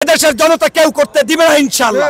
এদেশের জনতা কেউ করতে দিবে না ইনশাআল্লাহ।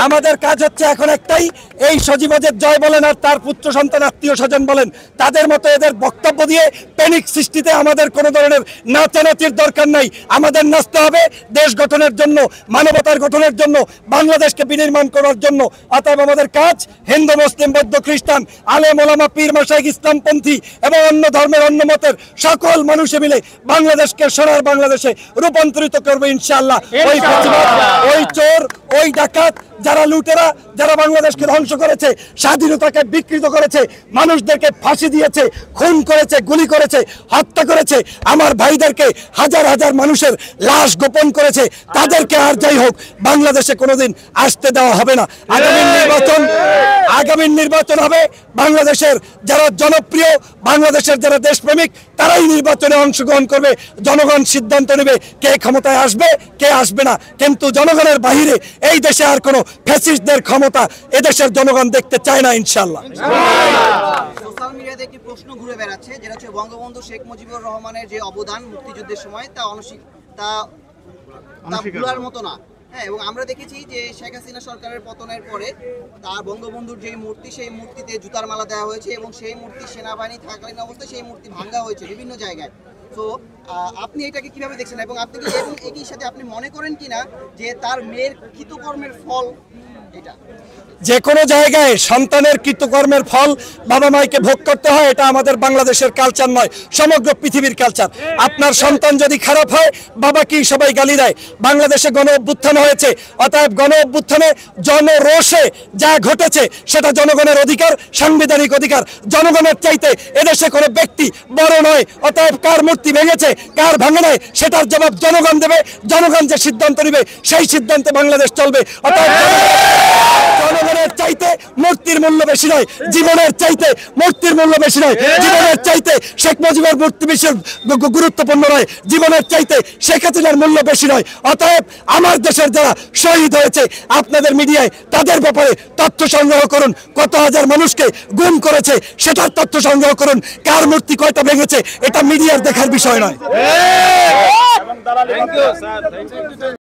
আমাদের কাজ হচ্ছে এখন একটাই, এই সজীবদের জয় বলেন আর তার পুত্র সন্তান আত্মীয় স্বজন বলেন, তাদের মতো এদের বক্তব্য দিয়ে প্যানিক সৃষ্টিতে আমাদের কোনো ধরনের নাচানাচির দরকার নাই। আমাদের নাচতে হবে দেশ গঠনের জন্য, মানবতার গঠনের জন্য, বাংলাদেশকে বিনির্মাণ করার জন্য। অতএব আমাদের কাজ হিন্দু, মুসলিম, বৌদ্ধ, খ্রিস্টান, আলেম ওলামা, পীর মাশায়েখ, ইসলামপন্থী এবং অন্য ধর্মের অন্য মতের সকল মানুষে মিলে বাংলাদেশকে সোনার বাংলাদেশে রূপান্তরিত করবে ইনশাআল্লাহ। ওই প্রতিবাদ, ওই চোর, ওই ডাকাত, যারা লুটেরা, যারা বাংলাদেশকে ধ্বংস করেছে, স্বাধীনতাকে বিকৃত করেছে, মানুষদেরকে ফাঁসি দিয়েছে, খুন করেছে, গুলি করেছে, হত্যা করেছে, আমার ভাইদেরকে হাজার হাজার মানুষের লাশ গোপন করেছে, তাদেরকে আর যাই হোক বাংলাদেশে কোনোদিন আসতে দেওয়া হবে না। আগামী নির্বাচন হবে বাংলাদেশের যারা জনপ্রিয়, বাংলাদেশের যারা দেশপ্রেমিক, তারাই নির্বাচনে অংশগ্রহণ করবে। জনগণ সিদ্ধান্ত নেবে কে ক্ষমতায় আসবে, কে আসবে না। কিন্তু জনগণের বাহিরে এই দেশে আর কোনো ফ্যাসিস্টদের ক্ষমতা এদেশের জনগণ দেখতে চায় না ইনশাআল্লাহ। সোশ্যাল মিডিয়াতে একটি প্রশ্ন ঘুরে বেড়াচ্ছে, যেটা হচ্ছে বঙ্গবন্ধু শেখ মুজিবুর রহমানের যে অবদান মুক্তিযুদ্ধের সময় তা ভুলার মতো না। হ্যাঁ, এবং আমরা দেখেছি যে শেখ হাসিনা সরকারের পতনের পরে তার বঙ্গবন্ধুর যে মূর্তি, সেই মূর্তিতে জুতার মালা দেওয়া হয়েছে এবং সেই মূর্তি সেনাবাহিনী থাকালীন অবস্থায় সেই মূর্তি ভাঙা হয়েছে বিভিন্ন জায়গায়। তো আপনি এটাকে কিভাবে দেখছেন এবং আপনি কি একই সাথে আপনি মনে করেন কিনা যে তার মেয়ের কৃতকর্মের ফল এটা? যে কোনো জায়গায় সন্তানের কৃতকর্মের ফল বাবা মাকে ভোগ করতে হয়, এটা আমাদের বাংলাদেশের কালচার নয়, সমগ্র পৃথিবীর কালচার। আপনার সন্তান যদি খারাপ হয়, বাবাকেই সবাই গালি দেয়। বাংলাদেশে গণ অভ্যুত্থান হয়েছে, অতএব গণ অভ্যুত্থানে জনরোষে যা ঘটেছে সেটা জনগণের অধিকার, সাংবিধানিক অধিকার। জনগণের চাইতে এদেশে কোনো ব্যক্তি বড় নয়। অতএব কার মূর্তি ভেঙেছে, কার ভাঙে নাই, সেটার জবাব জনগণ দেবে। জনগণ যে সিদ্ধান্ত নেবে সেই সিদ্ধান্তে বাংলাদেশ চলবে। অতএব জনগণের চাইতে মূর্তির মূল্য বেশি নয়, জীবনের চাইতে মূর্তির মূল্য বেশি নয়, জীবনের চাইতে শেখ মুজিবের মূর্তি বেশি গুরুত্বপূর্ণ নয়, জীবনের চাইতে শেখ হাসিনার মূল্য বেশি নয়। অতএব আমার দেশের যারা শহীদ হয়েছে, আপনাদের মিডিয়ায় তাদের ব্যাপারে তথ্য সংগ্রহ করুন। কত হাজার মানুষকে গুম করেছে সেটার তথ্য সংগ্রহ করুন। কার মূর্তি কয়টা ভেঙেছে এটা মিডিয়ার দেখার বিষয় নয়।